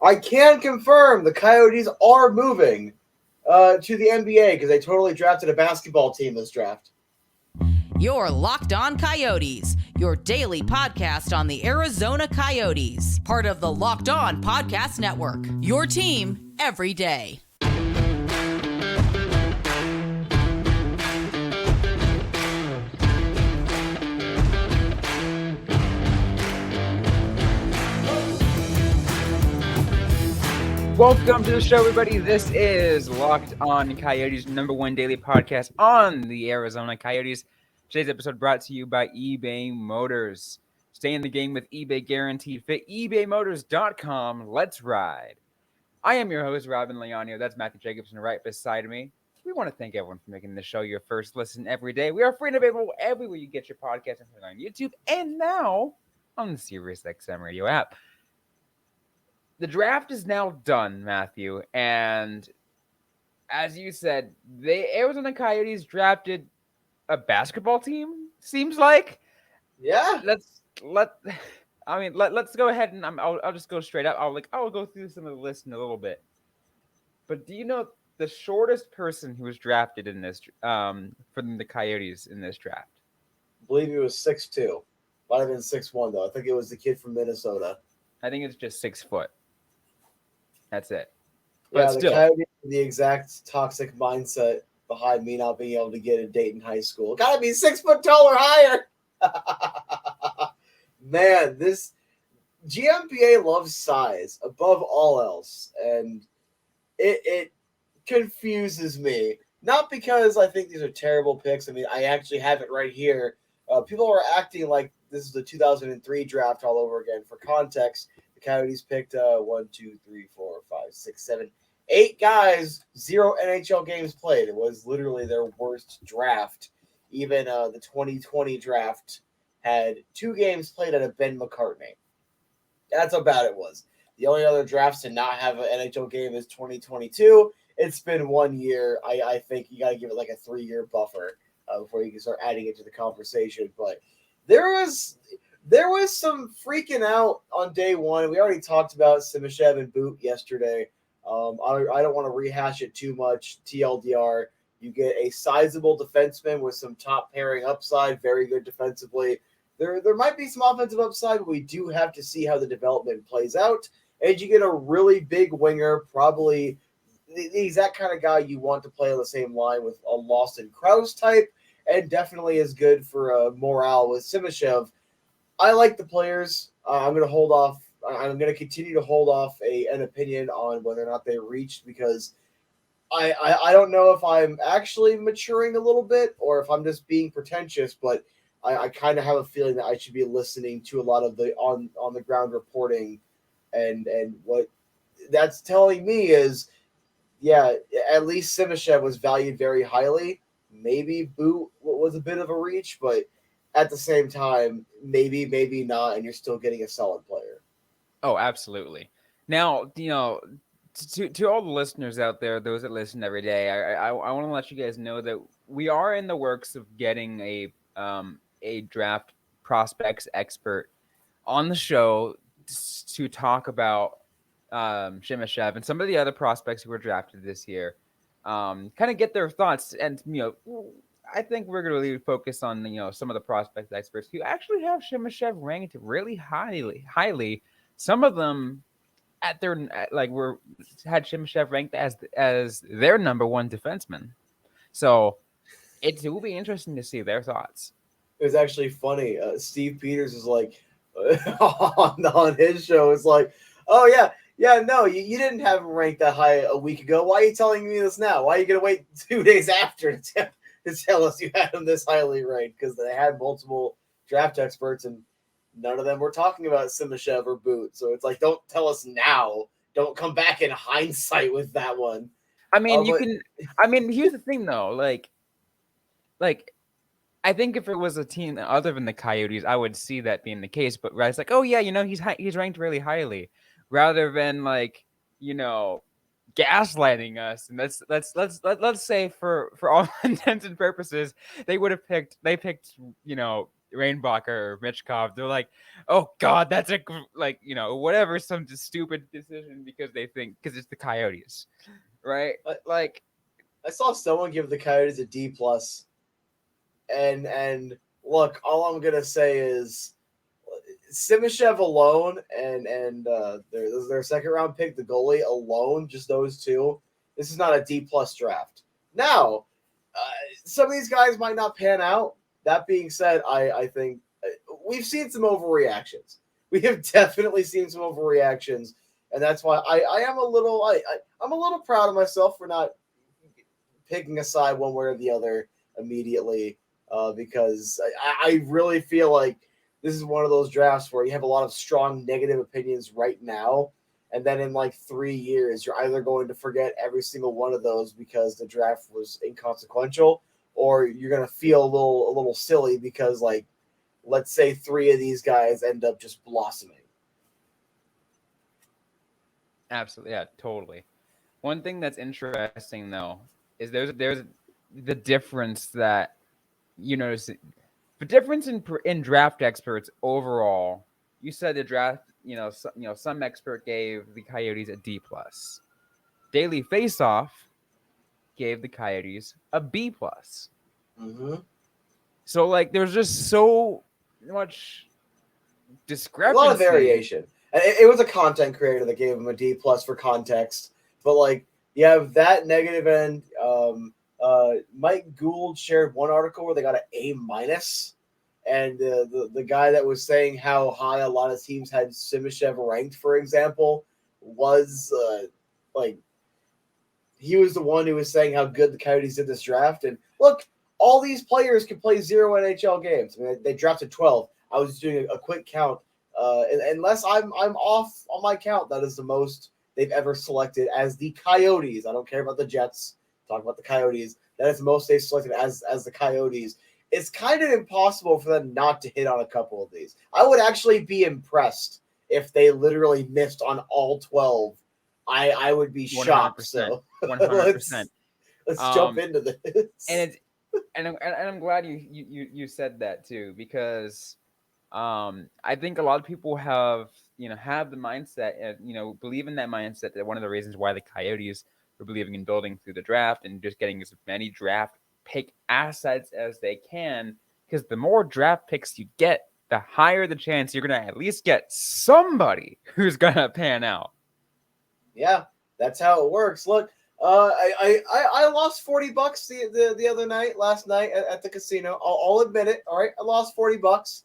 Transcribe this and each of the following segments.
I can confirm the Coyotes are moving to the NBA because they totally drafted a basketball team this draft. You're Locked On Coyotes, your daily podcast on the Arizona Coyotes, part of the Locked On Podcast Network. Your team every day. Welcome to the show, everybody. This is Locked On Coyotes, number one daily podcast on the Arizona Coyotes. Today's episode brought to you by eBay Motors. Stay in the game with eBay Guaranteed Fit. ebaymotors.com. Let's ride. I am your host, Robyn Leonio. That's Matthew Jacobson right beside me. We want to thank everyone for making the show your first listen every day. We are free and available everywhere you get your podcast, including on YouTube and now on the SiriusXM radio app. The draft is now done, Matthew, and as you said, the Arizona Coyotes drafted a basketball team. Seems like. Yeah. Let's go ahead and I'll just go straight up. I'll go through some of the list in a little bit. But do you know the shortest person who was drafted in this from the Coyotes in this draft? I believe he was 6'2". Might have been 6'1", though. I think it was the kid from Minnesota. I think it's just 6 foot. That's it. But yeah, still. The Coyotes, the exact toxic mindset behind me not being able to get a date in high school. Gotta be 6 foot tall or higher. Man, this GMPA loves size above all else, and it confuses me. Not because I think these are terrible picks. I mean, I actually have it right here. People are acting like this is the 2003 draft all over again. For context, the Coyotes picked 8 guys, 0 NHL games played. It was literally their worst draft. Even the 2020 draft had 2 games played out of Ben McCartney. That's how bad it was. The only other drafts to not have an NHL game is 2022. It's been 1 year. I think you got to give it like a 3-year buffer before you can start adding it to the conversation. But there was some freaking out on day one. We already talked about Simashev and Boot yesterday. I don't want to rehash it too much. TLDR, you get a sizable defenseman with some top pairing upside, very good defensively. There might be some offensive upside, but we do have to see how the development plays out. And you get a really big winger, probably the exact kind of guy you want to play on the same line with a Lawson Krause type, and definitely is good for morale with Simashev. I like the players. I'm going to hold off. I'm going to continue to hold off an opinion on whether or not they reached, because I don't know if I'm actually maturing a little bit or if I'm just being pretentious, but I kind of have a feeling that I should be listening to a lot of the on the ground reporting, and what that's telling me is, yeah, at least Simashev was valued very highly. Maybe Boot was a bit of a reach, but at the same time, maybe not, and you're still getting a solid player. Oh, absolutely. Now, to all the listeners out there, those that listen every day, I want to let you guys know that we are in the works of getting a draft prospects expert on the show to talk about Simashev and some of the other prospects who were drafted this year. Kind of get their thoughts, and I think we're going to really focus on some of the prospect experts who actually have Simashev ranked really highly. Some of them had Simashev ranked as their number one defenseman. So it will be interesting to see their thoughts. It was actually funny. Steve Peters is like on his show. It's like, oh yeah, no, you didn't have him ranked that high a week ago. Why are you telling me this now? Why are you gonna wait 2 days after to tell us you had him this highly ranked? Because they had multiple draft experts and none of them were talking about Simashev or Boot. So it's like, don't tell us now. Don't come back in hindsight with that one. I mean, here's the thing though. Like, I think if it was a team other than the Coyotes, I would see that being the case. But it's like, oh yeah, he's ranked really highly, rather than gaslighting us. And let's say for all intents and purposes, they picked Rainbacher or Mitchkov, they're like, oh God, that's whatever, some just stupid decision because it's the Coyotes, right? Like, I saw someone give the Coyotes a D plus, and look, all I'm gonna say is Simashev alone and their second round pick, the goalie alone, just those two. This is not a D plus draft. Now, some of these guys might not pan out. That being said, I think we've seen some overreactions. We have definitely seen some overreactions, and that's why I am a little I'm a little proud of myself for not picking a side one way or the other immediately, because I really feel like this is one of those drafts where you have a lot of strong negative opinions right now, and then in like 3 years, you're either going to forget every single one of those because the draft was inconsequential, or you're gonna feel a little silly because, like, let's say 3 of these guys end up just blossoming. absolutely, yeah, totally. One thing that's interesting though is there's the difference that you notice. The difference in draft experts overall. You said the draft, some expert gave the Coyotes a D plus. Daily Faceoff gave the Coyotes a B plus. Mm-hmm. So like, there's just so much A lot of discrepancy. variation. It was a content creator that gave him a D plus for context, but like you have that negative end. Mike Gould shared one article where they got an A minus, and the guy that was saying how high a lot of teams had Simashev ranked, for example, was like he was the one who was saying how good the Coyotes did this draft. And look, all these players can play 0 NHL games. I mean, they drafted 12. I was doing a quick count. Unless I'm off on my count, that is the most they've ever selected as the Coyotes. I don't care about the Jets. Talk about the Coyotes. That is the most they've selected as the Coyotes. It's kind of impossible for them not to hit on a couple of these. I would actually be impressed if they literally missed on all 12. I would be shocked. 100%, So 100%. let's jump into this. And I'm glad you said that too, because I think a lot of people have the mindset and believe in that mindset that one of the reasons why the Coyotes are believing in building through the draft and just getting as many draft pick assets as they can, because the more draft picks you get, the higher the chance you're gonna at least get somebody who's gonna pan out. Yeah, that's how it works. Look, I lost $40 the other night, last night at the casino. I'll admit it. All right, I lost $40.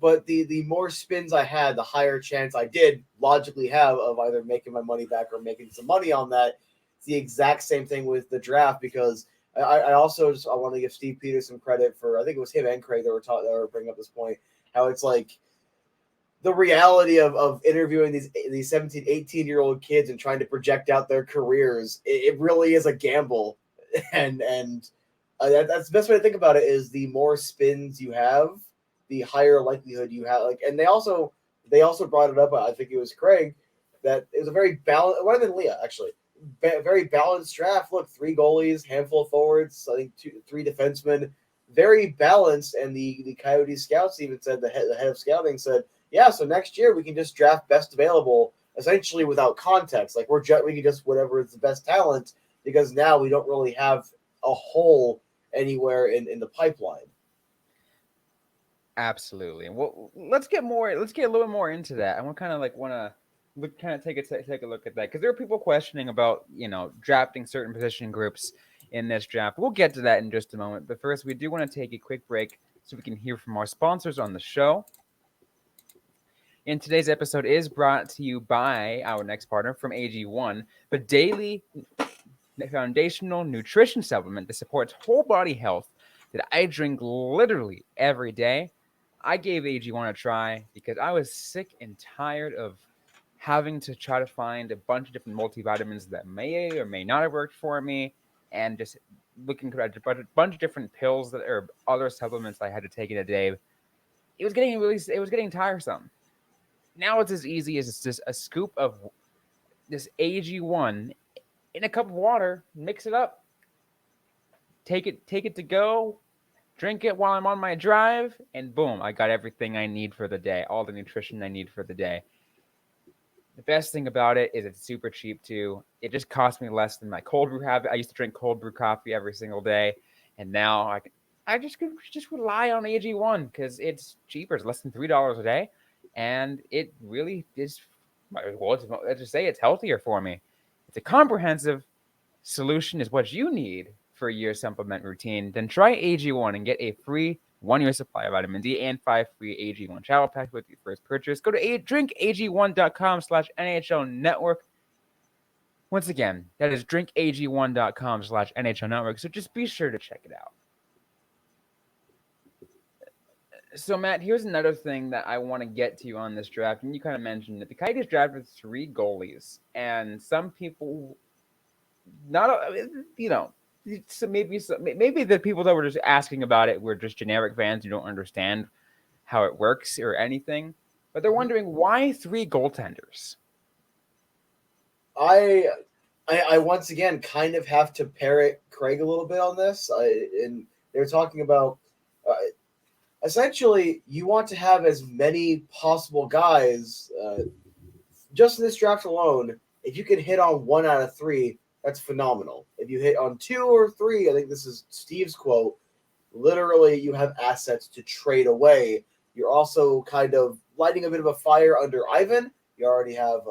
But the more spins I had, the higher chance I did logically have of either making my money back or making some money on that. It's the exact same thing with the draft, because I also I want to give Steve Peters some credit for, I think it was him and Craig that were bringing up this point, how it's like the reality of interviewing these 17, 18-year-old kids and trying to project out their careers. It really is a gamble. And that's the best way to think about it, is the more spins you have, the higher likelihood you have. Like, and they also brought it up, I think it was Craig, that it was a very balanced, rather than Leah actually, very balanced draft. Look, 3 goalies, handful of forwards, I think 3 defensemen, very balanced. And the Coyotes scouts even said, the head of scouting said, yeah, so next year we can just draft best available, essentially without context. Like we can just whatever is the best talent, because now we don't really have a hole anywhere in the pipeline. Absolutely. Well, let's get a little bit more into that. I want to take a look at that, because there are people questioning about drafting certain position groups in this draft. We'll get to that in just a moment, but first we do want to take a quick break so we can hear from our sponsors on the show. And today's episode is brought to you by our next partner from AG1, the daily foundational nutrition supplement that supports whole body health that I drink literally every day. I gave AG1 a try because I was sick and tired of having to try to find a bunch of different multivitamins that may or may not have worked for me, and just looking at a bunch of different pills that or other supplements I had to take in a day. It was getting tiresome. Now it's as easy as it's just a scoop of this AG1 in a cup of water, mix it up, take it to go, drink it while I'm on my drive, and boom, I got everything I need for the day, all the nutrition I need for the day. The best thing about it is it's super cheap too. It just costs me less than my cold brew habit. I used to drink cold brew coffee every single day, and now I just rely on AG1 because it's cheaper. It's less than $3 a day, and it really is. Well, let's just say it's healthier for me. It's a comprehensive solution is what you need for your supplement routine, then try AG1 and get a free 1-year supply of vitamin D and 5 free AG1 travel packs with your first purchase. Go to drinkag1.com/NHL Network. Once again, that is drinkag1.com/NHL Network. So just be sure to check it out. So, Matt, here's another thing that I want to get to on this draft. And you kind of mentioned it. The Coyotes drafted 3 goalies. And some people, so maybe the people that were just asking about it were just generic fans who don't understand how it works or anything. But they're wondering why 3 goaltenders? I once again kind of have to parrot Craig a little bit on this. And they're talking about essentially you want to have as many possible guys just in this draft alone. If you can hit on 1 out of 3, that's phenomenal. If you hit on 2 or 3, I think this is Steve's quote, literally you have assets to trade away. You're also kind of lighting a bit of a fire under Ivan. You already have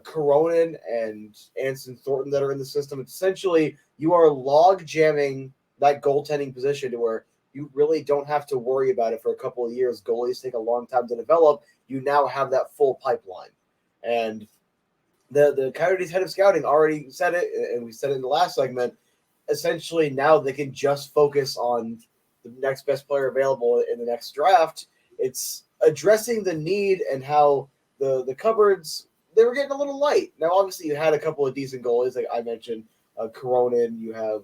Coronin and Anson Thornton that are in the system. Essentially, you are log jamming that goaltending position to where you really don't have to worry about it for a couple of years. Goalies take a long time to develop. You now have that full pipeline. And the Coyotes head of scouting already said it, and we said it in the last segment. Essentially, now they can just focus on the next best player available in the next draft. It's addressing the need and how the cupboards, they were getting a little light. Now, obviously, you had a couple of decent goalies, like I mentioned, Coronin, you have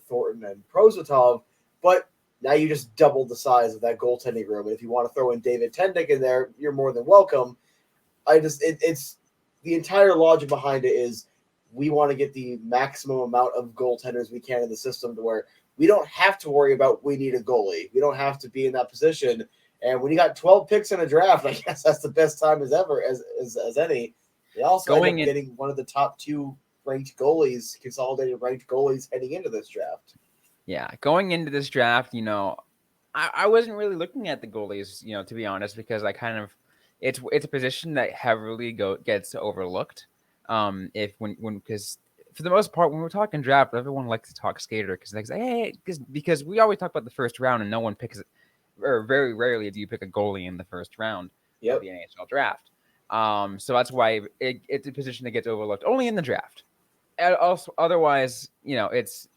Thornton and Prosvetov, but now you just doubled the size of that goaltending room. And if you want to throw in David Tendick in there, you're more than welcome. It's the entire logic behind it is we want to get the maximum amount of goaltenders we can in the system to where we don't have to worry about we need a goalie. We don't have to be in that position. And when you got 12 picks in a draft, I guess that's the best time as ever as any. They also end up getting one of the top 2 ranked goalies, consolidated ranked goalies heading into this draft. Yeah, going into this draft, I wasn't really looking at the goalies, to be honest, because I kind of it's a position that heavily gets overlooked. Because for the most part, when we're talking draft, everyone likes to talk skater because they say, hey, because we always talk about the first round and no one picks it, or very rarely do you pick a goalie in the first round of the NHL draft. So that's why it's a position that gets overlooked only in the draft. And also, otherwise, it's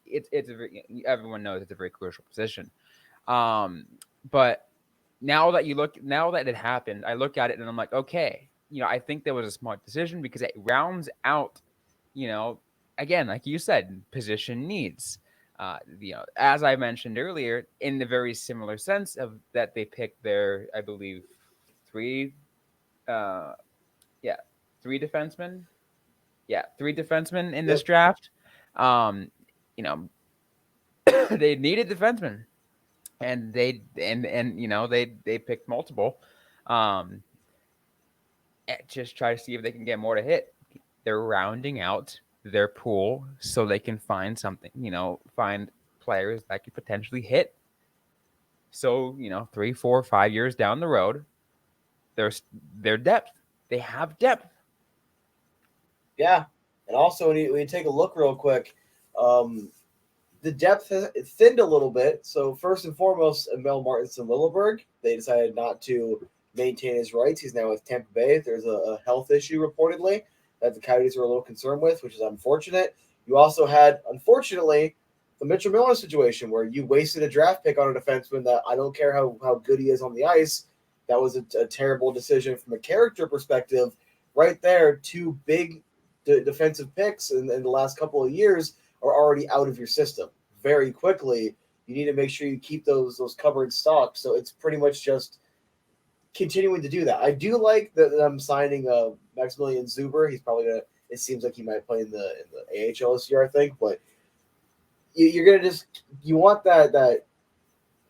everyone knows it's a very crucial position. But now that it happened, I look at it and I'm like, okay, I think that was a smart decision because it rounds out, again, like you said, position needs. As I mentioned earlier, in the very similar sense of that they picked their, I believe, 3 defensemen. Yeah, 3 defensemen in this draft. They needed defensemen, and they picked multiple. Just try to see if they can get more to hit. They're rounding out their pool so they can find something. Find players that could potentially hit. So 3, 4, 5 years down the road, their depth. They have depth. Yeah, and also when you take a look real quick, the depth has thinned a little bit. So first and foremost, Emil Martinson-Lilleberg, they decided not to maintain his rights. He's now with Tampa Bay. There's a health issue reportedly that the Coyotes were a little concerned with, which is unfortunate. You also had, unfortunately, the Mitchell Miller situation where you wasted a draft pick on a defenseman that I don't care how good he is on the ice. That was a terrible decision from a character perspective. Right there, 2 big defensive picks in the last couple of years are already out of your system very quickly. You need to make sure you keep those cupboards stocked. So it's pretty much just continuing to do that. I do like that I'm signing Maximilian Zuber. He's probably gonna. It seems like he might play in the AHL this year, I think. But you're gonna you want that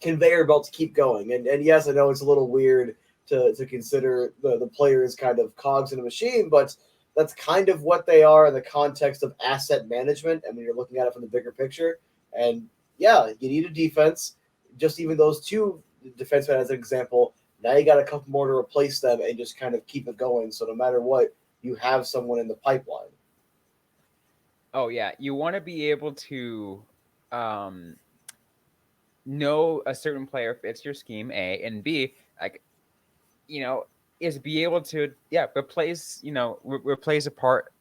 conveyor belt to keep going. And yes, I know it's a little weird to consider the players kind of cogs in a machine, but that's kind of what they are in the context of asset management. And when you're looking at it from the bigger picture, and yeah, you need a defense. Just even those two defensemen as an example, now you got a couple more to replace them and just kind of keep it going. So no matter what, you have someone in the pipeline. Oh yeah, you want to be able to know a certain player fits your scheme, A, and B, like, is be able to replace replace a part.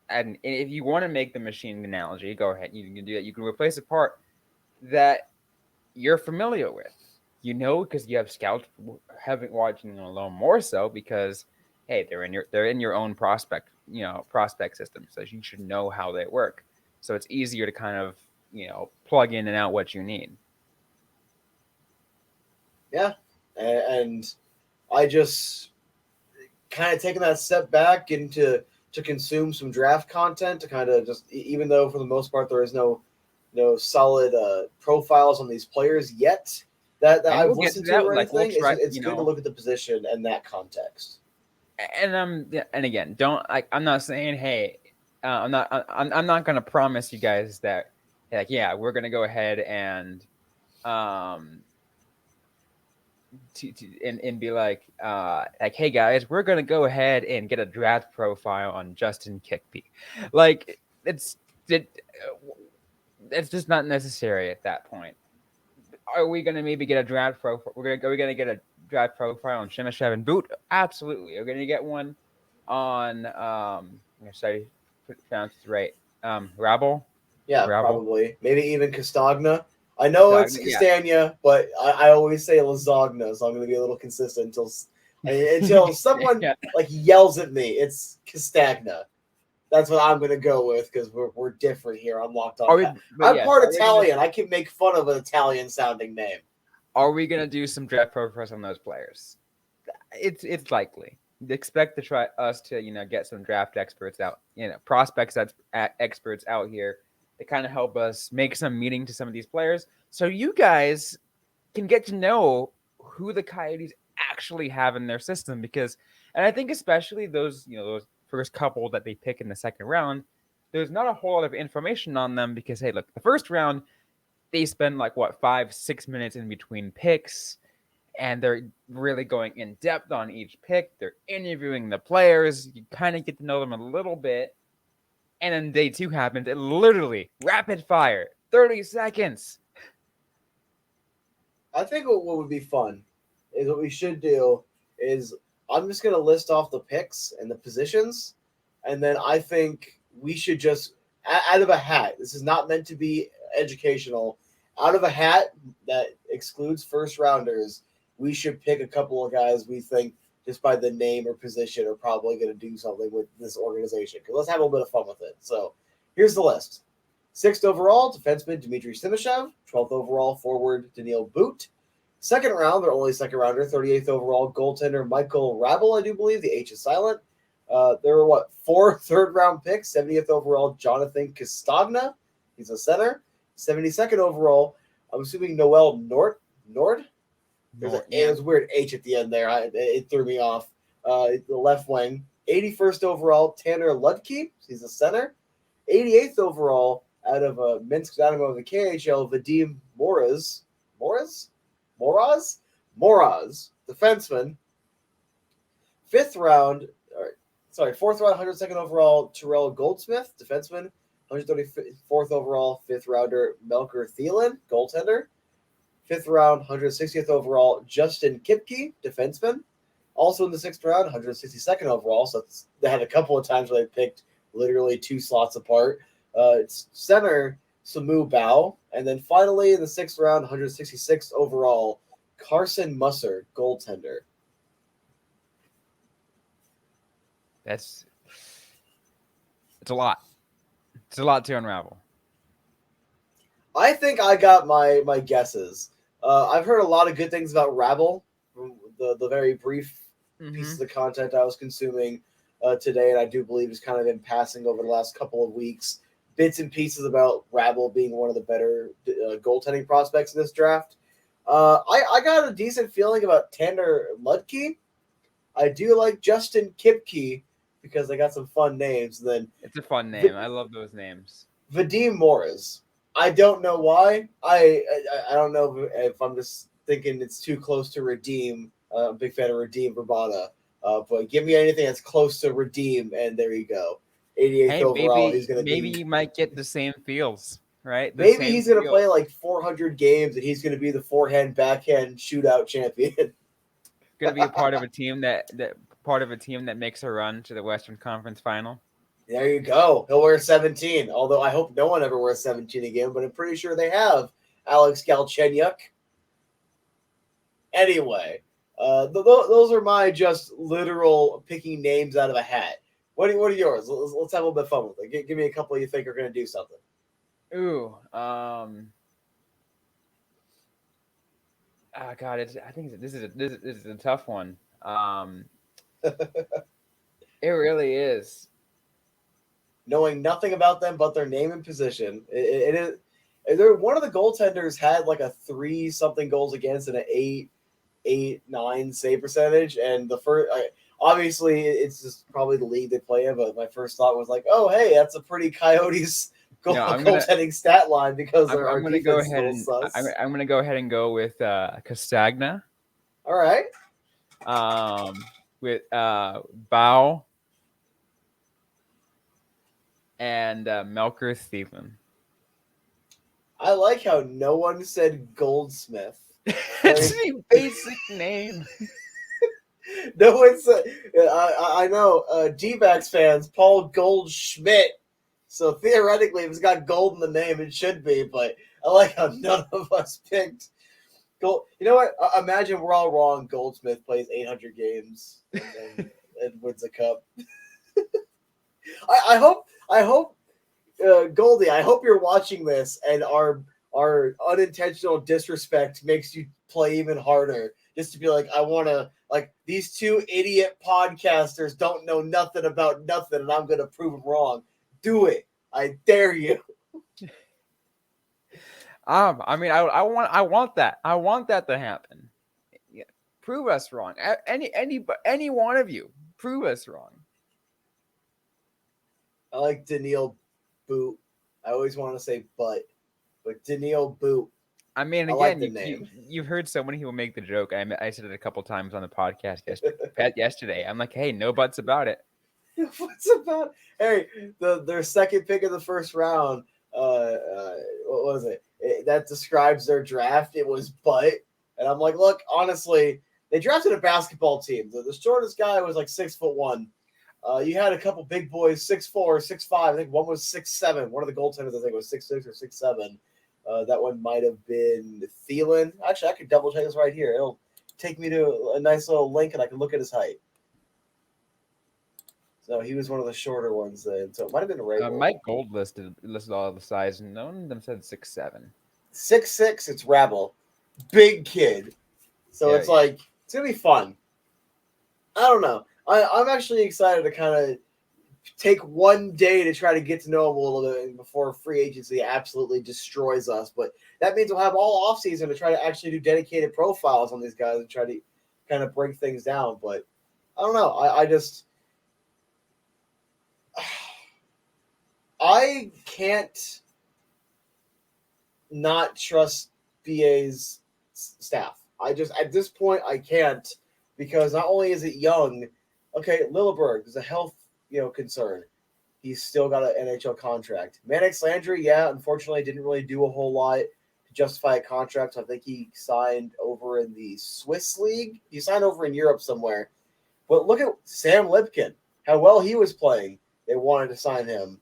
And if you want to make the machine analogy, go ahead. You can do that. You can replace a part that you're familiar with, because you have scouts having watching a little more so because hey, they're in your own prospect system, so you should know how they work. So it's easier to kind of plug in and out what you need. Yeah, and I just kind of taking that step back into to consume some draft content to kind of just even though for the most part there is no solid profiles on these players yet that And I've we'll get to listened to that. or Like we'll anything. try, It's good to look at the position and that context. and again, don't like. I'm not saying hey, I'm not gonna promise you guys that like yeah we're gonna go ahead and um and be like hey guys, we're gonna go ahead and get a draft profile on Justin Kickby. Like it's just not necessary at that point. Are we gonna maybe get a draft profile? Are we gonna get a draft profile on Shemishev and Boot? Absolutely. We're gonna get one on I'm sorry, pronounce it right. Rabble. Yeah, Rabble. probably maybe even Castagna. I know it's Yeah. Castagna, but I always say Lasagna, so I'm going to be a little consistent until someone Yeah. like yells at me. It's Castagna. That's what I'm going to go with because we're different here. I'm locked on. I'm part Italian. I can make fun of an Italian sounding name. Are we gonna do some draft profiles on those players? It's likely. Expect to try us to get some draft experts out, prospects experts out here to kind of help us make some meaning to some of these players, so you guys can get to know who the Coyotes actually have in their system. And I think especially those first couple that they pick in the second round, there's not a whole lot of information on them because hey, look, the first round they spend like what 5-6 minutes in between picks, and they're really going in depth on each pick. They're interviewing the players. You kind of get to know them a little bit. And then day two happens. It literally rapid fire, 30 seconds. I think what would be fun is what we should do is I'm just going to list off the picks and the positions, and then I think we should just out of a hat. This is not meant to be educational. Out of a hat that excludes first rounders, we should pick a couple of guys we think just by the name or position are probably going to do something with this organization. Because let's have a little bit of fun with it. So here's the list. 6th overall, defenseman Dmitry Simashev. 12th overall, forward Daniil Boot. Second round, their only second rounder, 38th overall, goaltender Michael Rabel, I do believe. The H is silent. There were, 4 third-round picks. 70th overall, Jonathan Castagna. He's a center. 72nd overall, I'm assuming Noel Nord. There's a weird H at the end there. It threw me off. The left wing. 81st overall, Tanner Ludke. He's a center. 88th overall, out of Minsk Dynamo of the KHL, Vadim Moraz, defenseman. Fourth round, 102nd overall, Terrell Goldsmith, defenseman. 134th overall, 5th rounder, Melker Thielen, goaltender. 5th round, 160th overall, Justin Kipke, defenseman. Also in the 6th round, 162nd overall, so they had a couple of times where they picked literally 2 slots apart. It's center Samu Bao, and then finally in the 6th round, 166th overall, Carson Musser, goaltender. It's a lot. It's a lot to unravel. I think I got my guesses. I've heard a lot of good things about Rabble, the very brief pieces of content I was consuming today, and I do believe it's kind of been passing over the last couple of weeks. Bits and pieces about Rabble being one of the better goaltending prospects in this draft. I got a decent feeling about Tanner Ludke. I do like Justin Kipke because they got some fun names. And then It's a fun name. I love those names. Vadim Morris. I don't know why. I don't know if I'm just thinking it's too close to Redeem. I'm a big fan of Redeem Verbata. But give me anything that's close to Redeem, and there you go. 88th Hey, overall. He's going to maybe be. you might get the same feels, right? The Maybe same he's going to feel. play like 400 games, and he's going to be the forehand backhand shootout champion. Going to be a part of a team that makes a run to the Western Conference Final. There you go. He'll wear 17. Although I hope no one ever wears 17 again, but I'm pretty sure they have. Alex Galchenyuk. Anyway, those are my just literal picking names out of a hat. What are yours? Let's have a little bit of fun with it. Give me a couple you think are going to do something. Ooh, God, I think this is a tough one. It really is. Knowing nothing about them but their name and position, it is. There one of the goaltenders had like a 3-something goals against and an 8-9 save percentage, and the first. Obviously, it's just probably the league they play in. But my first thought was like, "Oh, hey, that's a pretty Coyotes goaltending stat line because our I'm gonna defense go is a ahead little and sus." I'm gonna go ahead and go with Castagna. All right. With Bow and Melker Stephen. I like how no one said Goldsmith. It's a basic name. No one said. I know D-backs fans, Paul Goldschmidt. So theoretically, if it's got gold in the name, it should be. But I like how none of us picked gold. You know what? Imagine we're all wrong. Goldsmith plays 800 games and wins a cup. I hope, Goldie. I hope you're watching this, and our unintentional disrespect makes you play even harder. Just to be like, I want to like these two idiot podcasters don't know nothing about nothing, and I'm gonna prove them wrong. Do it. I dare you. I mean, I want that. I want that to happen. Yeah. Prove us wrong. Any one of you, prove us wrong. I like Daniil Boot. I always want to say but Daniil Boot. I mean, I again, like the name. you've heard so many people make the joke. I said it a couple times on the podcast yesterday. I'm like, hey, no buts about it. What's about? Hey, their second pick of the first round. What was it? That describes their draft. It was butt, and I'm like, look, honestly, they drafted a basketball team. The shortest guy was like 6'1". You had a couple big boys, 6'4", 6'5". I think one was 6'7". One of the goaltenders, I think, was 6'6" or 6'7". That one might have been Thielen. Actually, I could double check this right here. It'll take me to a nice little link, and I can look at his height. So he was one of the shorter ones then. So it might have been Ray. Mike Gold listed all the size, and none of them said 6'7". 6'6", it's Rabble. Big kid. So Yeah, it's like, it's going to be fun. I don't know. I'm actually excited to kind of take one day to try to get to know him a little bit before free agency absolutely destroys us. But that means we'll have all offseason to try to actually do dedicated profiles on these guys and try to kind of break things down. But I don't know. I can't not trust BA's staff. I just, at this point, I can't, because not only is it young, okay, Lilleberg is a health, concern. He's still got an NHL contract. Manix Landry, unfortunately didn't really do a whole lot to justify a contract. I think he signed over in the Swiss League. He signed over in Europe somewhere. But look at Sam Lipkin, how well he was playing. They wanted to sign him.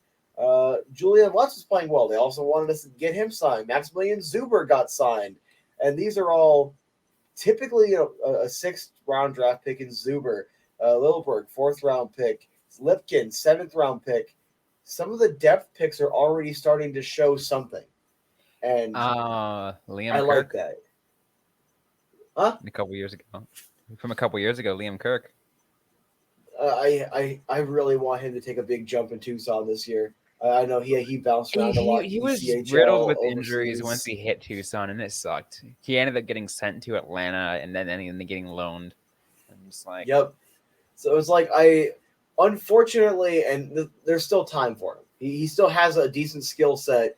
Julian Lutz was playing well. They also wanted to get him signed. Maximilian Zuber got signed. And these are all typically a 6th-round draft pick in Zuber. Lilleberg, 4th-round pick. Lipkin, 7th-round pick. Some of the depth picks are already starting to show something. And Liam I Kirk. like that. Huh? A couple years ago. From a couple years ago, Liam Kirk. I really want him to take a big jump in Tucson this year. I know he bounced around a lot. He was ECHL, riddled with overseas. injuries once he hit Tucson, and it sucked. He ended up getting sent to Atlanta, and then getting loaned. I'm just like, Yep. So it's like unfortunately, and there's still time for him. He still has a decent skill set.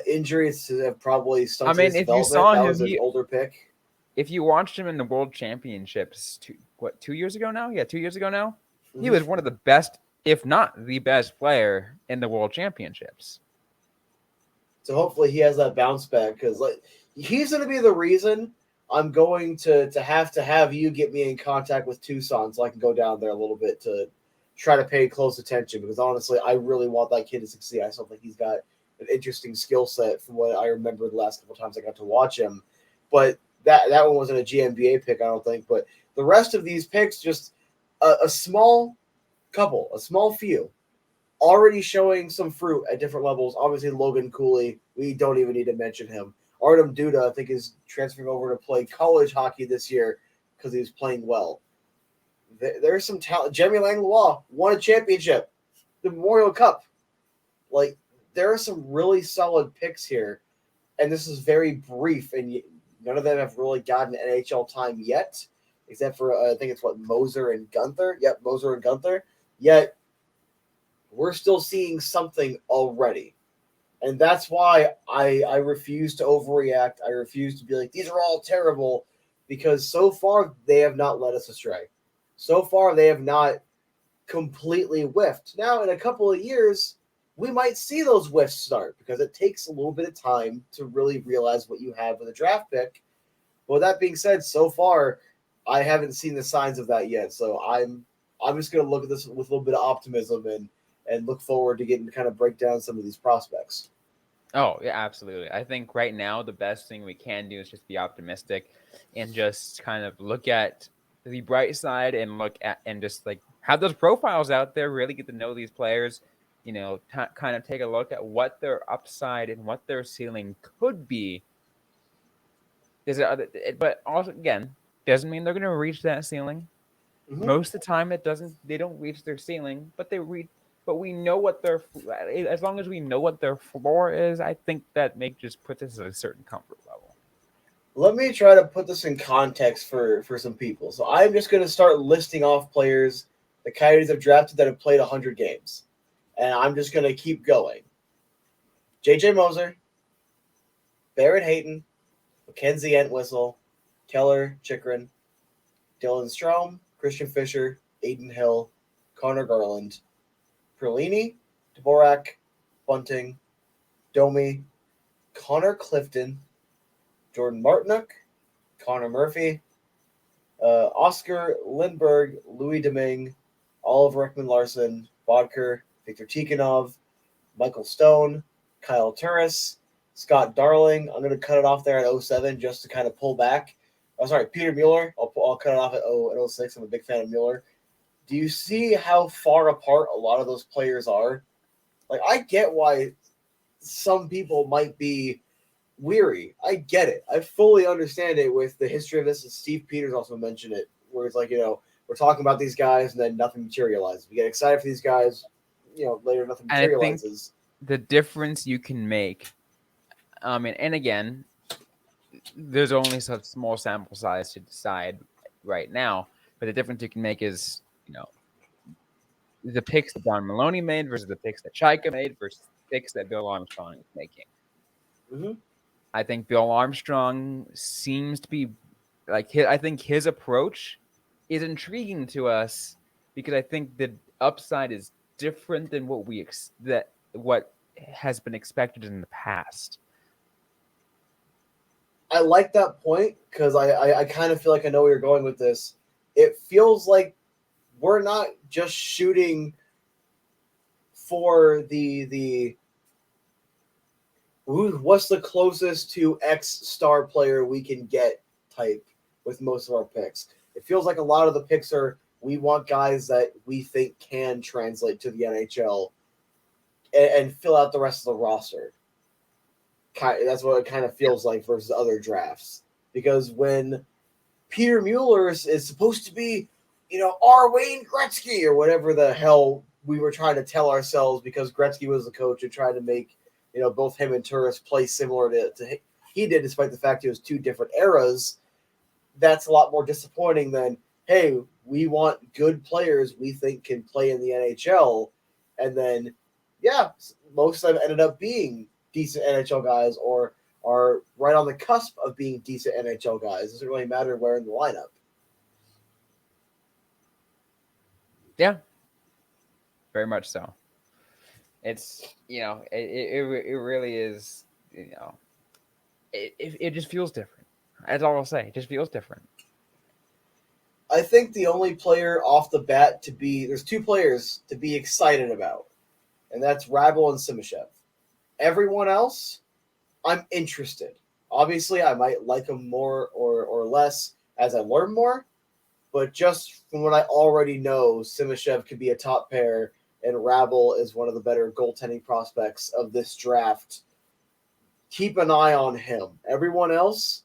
Injuries have probably stunted his if you development. saw That him, was an older pick. if you watched him in the World Championships, 2 years ago now? Yeah, 2 years ago now. He Mhm. was one of the best, if not the best player in the World Championships. So hopefully he has that bounce back because he's going to be the reason I'm going to have you get me in contact with Tucson so I can go down there a little bit to try to pay close attention because honestly I really want that kid to succeed. I still think he's got an interesting skill set from what I remember the last couple of times I got to watch him. But that one wasn't a GMBA pick, I don't think. But the rest of these picks, just a small couple, a small few already showing some fruit at different levels. Obviously, Logan Cooley, we don't even need to mention him. Artem Duda, I think, is transferring over to play college hockey this year because he was playing well. There's some talent. Jeremy Langlois won a championship, the Memorial Cup. Like, there are some really solid picks here, and this is very brief, and none of them have really gotten NHL time yet, except for, I think it's Moser and Gunther. Yep, Moser and Gunther. Yet, we're still seeing something already. And that's why I refuse to overreact. I refuse to be like, these are all terrible, because so far they have not led us astray. So far they have not completely whiffed. Now, in a couple of years, we might see those whiffs start because it takes a little bit of time to really realize what you have with a draft pick. But with that being said, so far, I haven't seen the signs of that yet. So I'm just going to look at this with a little bit of optimism and look forward to getting to kind of break down some of these prospects. Oh, yeah, absolutely. I think right now the best thing we can do is just be optimistic and just kind of look at the bright side and look at and just like have those profiles out there, really get to know these players, kind of take a look at what their upside and what their ceiling could be. But also, again, doesn't mean they're going to reach that ceiling. Mm-hmm. Most of the time, they don't reach their ceiling, but but we know what as long as we know what their floor is, I think that just puts us at a certain comfort level. Let me try to put this in context for some people. So I'm just going to start listing off players the Coyotes have drafted that have played 100 games. And I'm just going to keep going. J.J. Moser, Barrett Hayton, Mackenzie Entwistle, Keller Chikrin, Dylan Strome, Christian Fisher, Aiden Hill, Connor Garland, Perlini, Dvorak, Bunting, Domi, Connor Clifton, Jordan Martinook, Connor Murphy, Oscar Lindbergh, Louis Domingue, Oliver Ekman-Larsson, Bodker, Victor Tikhonov, Michael Stone, Kyle Turris, Scott Darling. I'm going to cut it off there at 07 just to kind of pull back. Oh, sorry, Peter Mueller. I'll cut it off at 06. I'm a big fan of Mueller. Do you see how far apart a lot of those players are? Like, I get why some people might be weary. I get it. I fully understand it with the history of this. And Steve Peters also mentioned it, where it's like, we're talking about these guys and then nothing materializes. We get excited for these guys, later nothing materializes. I think the difference you can make, and again, there's only such small sample size to decide right now, but the difference you can make is, the picks that Don Maloney made versus the picks that Chaika made versus the picks that Bill Armstrong is making. Mm-hmm. I think Bill Armstrong seems to be I think his approach is intriguing to us because I think the upside is different than what has been expected in the past. I like that point because I kind of feel like I know where you're going with this. It feels like we're not just shooting for the what's the closest to X star player we can get type with most of our picks. It feels like a lot of the picks are we want guys that we think can translate to the NHL and fill out the rest of the roster. That's what it kind of feels like versus other drafts. Because when Peter Mueller is supposed to be, our Wayne Gretzky or whatever the hell we were trying to tell ourselves because Gretzky was the coach and trying to make both him and Turris play similar to he did, despite the fact it was two different eras. That's a lot more disappointing than, hey, we want good players we think can play in the NHL, and then most of them ended up being decent NHL guys or are right on the cusp of being decent NHL guys. It doesn't really matter where in the lineup. Yeah, very much so. It's it really is. It just feels different. That's all I'll say. It just feels different. I think the only player off the bat there's two players to be excited about, and that's Rabel and Simashev. Everyone else, I'm interested. Obviously, I might like them more or less as I learn more, but just from what I already know, Simashev could be a top pair, and Rabel is one of the better goaltending prospects of this draft. Keep an eye on him. Everyone else,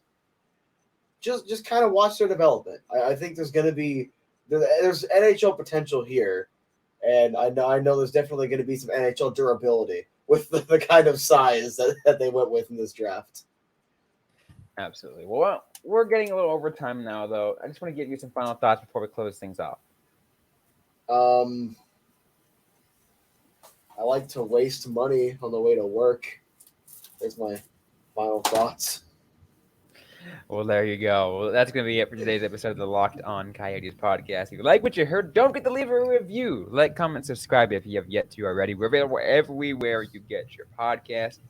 just kind of watch their development. I think there's going to be there's NHL potential here, and I know there's definitely going to be some NHL durability with the kind of size that they went with in this draft. Absolutely. Well, we're getting a little over time now, though. I just want to give you some final thoughts before we close things off. I like to waste money on the way to work. There's my final thoughts. Well, there you go. Well, that's going to be it for today's episode of the Locked On Coyotes podcast. If you like what you heard, don't forget to leave a review. Like, comment, subscribe if you have yet to already. We're available everywhere you get your podcast,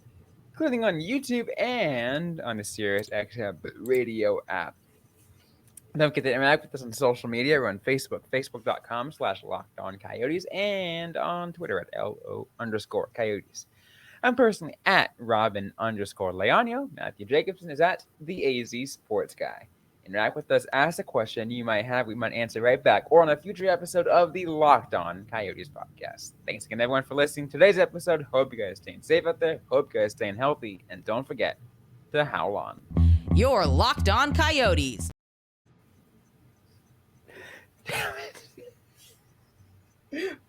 including on YouTube and on the SiriusXM radio app. Don't forget to interact with us on social media. We're on Facebook, facebook.com/LockedOnCoyotes, and on Twitter at LO_Coyotes. I'm personally at Robyn_Leonio. Matthew Jacobson is at the AZ Sports Guy. Interact with us, ask a question you might have, we might answer right back, or on a future episode of the Locked On Coyotes podcast. Thanks again, everyone, for listening to today's episode. Hope you guys staying safe out there. Hope you guys staying healthy, and don't forget to howl on. Your Locked On Coyotes. Damn it.